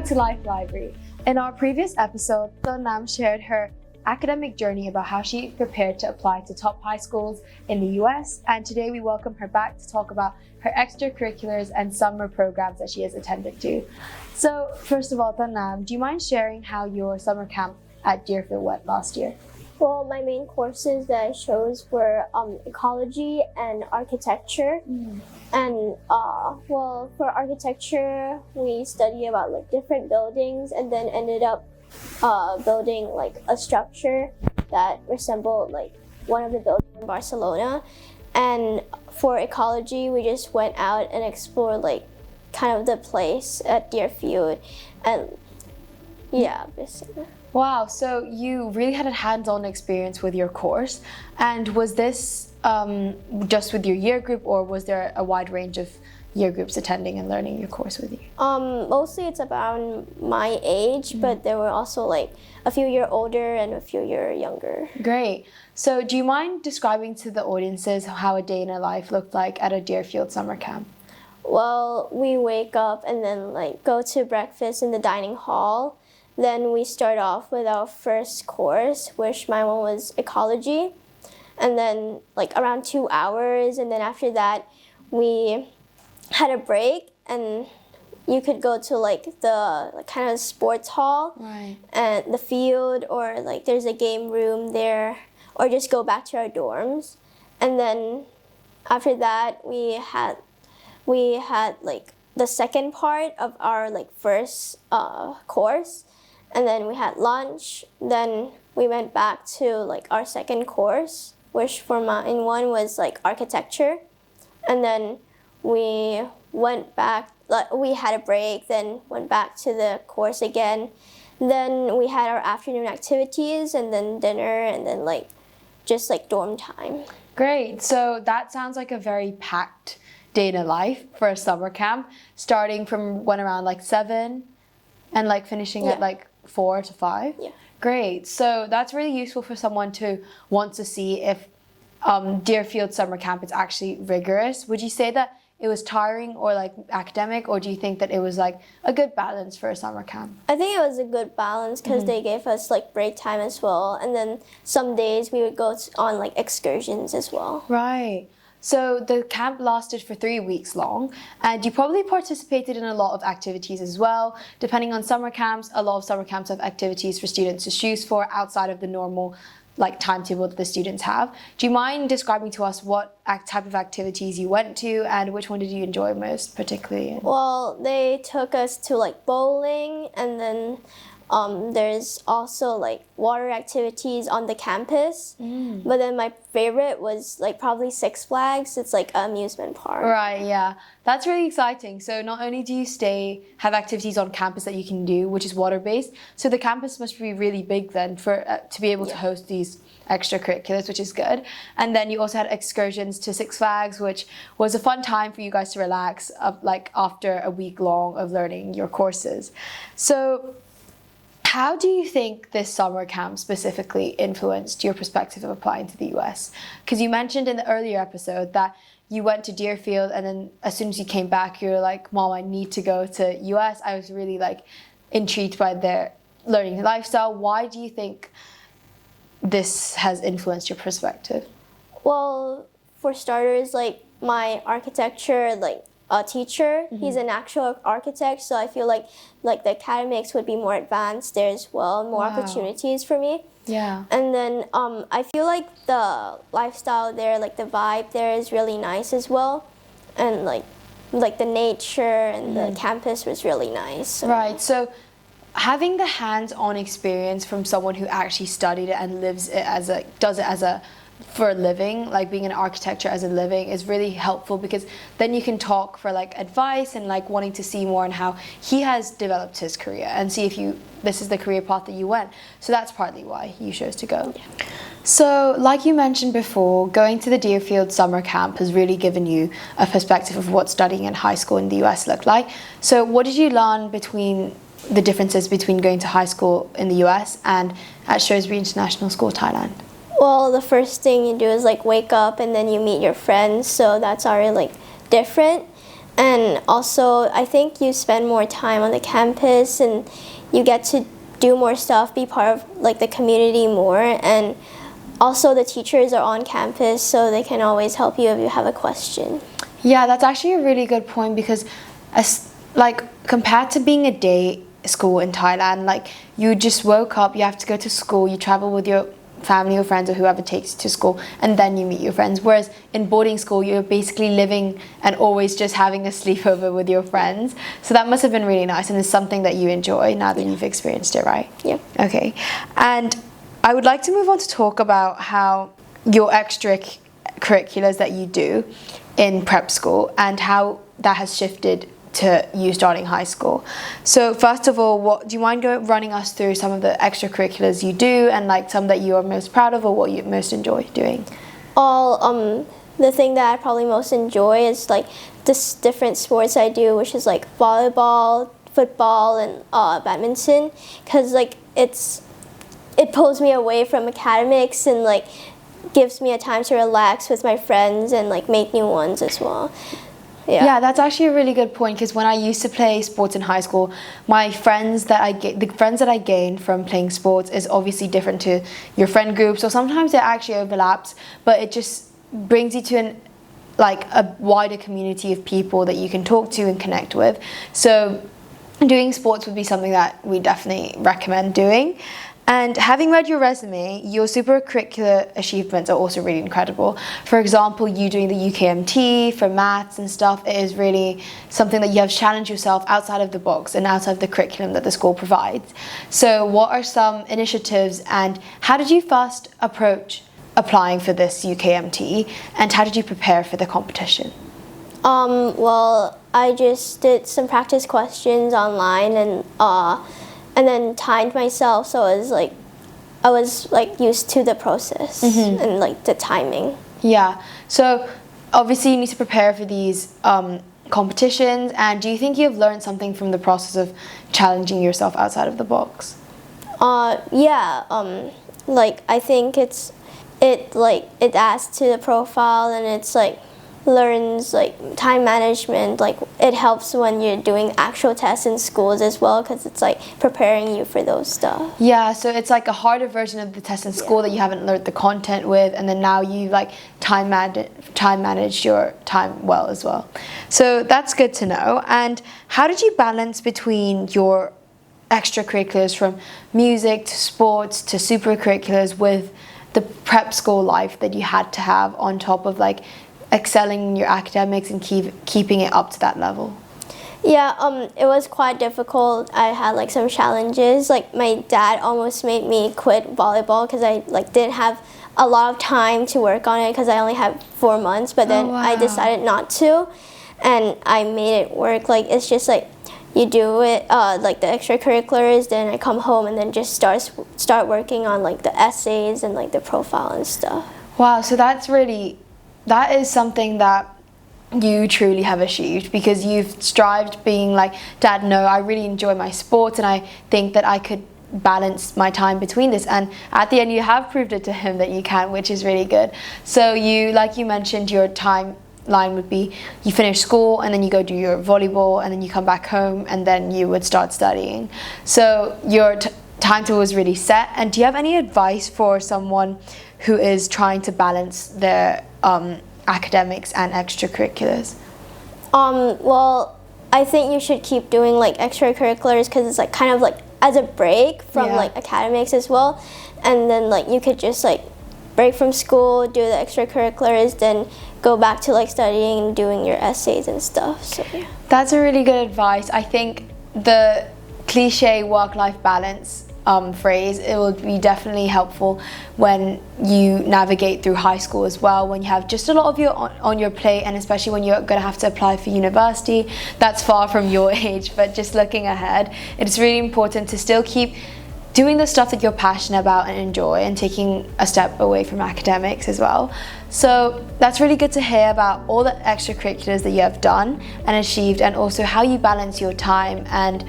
to Life Library. In our previous episode, Tonnam shared her academic journey about how she prepared to apply to top high schools in the US, and today we welcome her back to talk about her extracurriculars and summer programs that she has attended to. So first of all, Tonnam, do you mind sharing how your summer camp at Deerfield went last year? Well, my main courses that I chose were ecology and architecture. And for architecture, we studied about like different buildings and then ended up building like a structure that resembled like one of the buildings in Barcelona. And for ecology, we just went out and explored like kind of the place at Deerfield, and yeah, basically. Wow, so you really had a hands-on experience with your course, and was this just with your year group, or was there a wide range of year groups attending and learning your course with you? Mostly it's about my age, but there were also like a few years older and a few years younger. Great. So do you mind describing to the audiences how a day in a life looked like at a Deerfield Summer Camp? Well, we wake up and then like go to breakfast in the dining hall. Then we start off with our first course, which my one was ecology, and then like around 2 hours, and then after that we had a break, and you could go to like the kind of sports hall, right, and the field, or like there's a game room there, or just go back to our dorms. And then after that we had like the second part of our like first course, and then we had lunch. Then we went back to like our second course, which for mine one was like architecture, and then we went back, like we had a break, then went back to the course again. Then we had our afternoon activities, and then dinner, and then like just like dorm time. Great. So that sounds like a very packed day in a life for a summer camp, starting from when around like 7 and like finishing at like 4 to 5. Yeah. Great. So that's really useful for someone to want to see if Deerfield Summer Camp is actually rigorous. Would you say that it was tiring or like academic, or do you think that it was like a good balance for a summer camp? I think it was a good balance because they gave us like break time as well, and then some days we would go on like excursions as well. Right. So the camp lasted for 3 weeks long, and you probably participated in a lot of activities as well. Depending on summer camps, a lot of summer camps have activities for students to choose for outside of the normal like timetable that the students have. Do you mind describing to us what type of activities you went to, and which one did you enjoy most particularly? Well, they took us to like bowling, and then there's also like water activities on the campus. But then my favorite was like probably Six Flags. It's like an amusement park. Right, yeah. That's really exciting. So not only do you have activities on campus that you can do, which is water-based, so the campus must be really big then for to be able to host these extracurriculars, which is good. And then you also had excursions to Six Flags, which was a fun time for you guys to relax like after a week long of learning your courses. So how do you think this summer camp specifically influenced your perspective of applying to the US? Because you mentioned in the earlier episode that you went to Deerfield, and then as soon as you came back, you were like, Mom, I need to go to US. I was really like intrigued by their learning lifestyle. Why do you think this has influenced your perspective? Well, for starters, like my architecture, like teacher, he's an actual architect, so I feel like the academics would be more advanced there as well, more opportunities for me. Yeah. And then I feel like the lifestyle there, like the vibe there is really nice as well, and like the nature and the campus was really nice. So. Right. So having the hands-on experience from someone who actually studied it and does it as a for a living, like being an architecture as a living, is really helpful, because then you can talk for like advice and like wanting to see more on how he has developed his career and see if this is the career path that you went. So that's partly why you chose to go. Yeah. So like you mentioned before, going to the Deerfield Summer Camp has really given you a perspective of what studying in high school in the US looked like. So what did you learn between the differences between going to high school in the US and at Shrewsbury International School, Thailand? Well, the first thing you do is like wake up and then you meet your friends, so that's already like different. And also, I think you spend more time on the campus and you get to do more stuff, be part of like the community more, and also the teachers are on campus so they can always help you if you have a question. Yeah, that's actually a really good point because like compared to being a day school in Thailand, like you just woke up, you have to go to school, you travel with your family or friends or whoever takes you to school, and then you meet your friends. Whereas in boarding school, you're basically living and always just having a sleepover with your friends. So that must have been really nice, and it's something that you enjoy now that you've experienced it, right? Yeah. Okay. And I would like to move on to talk about how your extracurriculars that you do in prep school and how that has shifted to you starting high school. So first of all, do you mind running us through some of the extracurriculars you do and like some that you are most proud of or what you most enjoy doing? The thing that I probably most enjoy is like this different sports I do, which is like volleyball, football, and badminton, because like it pulls me away from academics and like gives me a time to relax with my friends and like make new ones as well. Yeah, that's actually a really good point because when I used to play sports in high school, the friends that I gained from playing sports is obviously different to your friend groups, or sometimes it actually overlaps, but it just brings you to a wider community of people that you can talk to and connect with. So doing sports would be something that we definitely recommend doing. And having read your resume, your supercurricular achievements are also really incredible. For example, you doing the UKMT for maths and stuff, it is really something that you have challenged yourself outside of the box and outside of the curriculum that the school provides. So what are some initiatives and how did you first approach applying for this UKMT and how did you prepare for the competition? Well, I just did some practice questions online and then timed myself so I was used to the process and like the timing. Yeah, so obviously you need to prepare for these competitions, and do you think you've learned something from the process of challenging yourself outside of the box? Like I think it adds to the profile and it's like learns like time management. Like it helps when you're doing actual tests in schools as well because it's like preparing you for those stuff. Yeah, so it's like a harder version of the test in school that you haven't learned the content with, and then now you like time manage your time well as well. So that's good to know. And how did you balance between your extracurriculars from music to sports to supercurriculars with the prep school life that you had to have on top of like excelling in your academics and keeping it up to that level? Yeah, it was quite difficult. I had like some challenges. Like my dad almost made me quit volleyball because I like didn't have a lot of time to work on it because I only had 4 months. But then I decided not to, and I made it work. Like it's just like you do it like the extracurriculars, then I come home and then just start working on like the essays and like the profile and stuff. Wow, so that is something that you truly have achieved because you've strived being like, Dad, no, I really enjoy my sports and I think that I could balance my time between this, and at the end you have proved it to him that you can, which is really good. So you, like you mentioned, your timeline would be you finish school and then you go do your volleyball and then you come back home and then you would start studying. So your timetable was really set. And do you have any advice for someone who is trying to balance their academics and extracurriculars? Well, I think you should keep doing like extracurriculars because it's like kind of like as a break from like academics as well, and then like you could just like break from school, do the extracurriculars, then go back to like studying and doing your essays and stuff. So yeah. That's a really good advice. I think the cliche work-life balance phrase, it will be definitely helpful when you navigate through high school as well, when you have just a lot of your on your plate, and especially when you're going to have to apply for university. That's far from your age, but just looking ahead, it's really important to still keep doing the stuff that you're passionate about and enjoy, and taking a step away from academics as well. So that's really good to hear about all the extracurriculars that you have done and achieved, and also how you balance your time and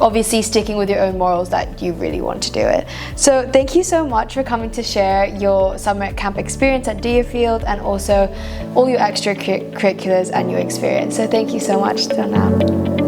obviously sticking with your own morals that you really want to do it. So thank you so much for coming to share your summer camp experience at Deerfield and also all your extracurriculars and your experience. So thank you so much, Tonnam.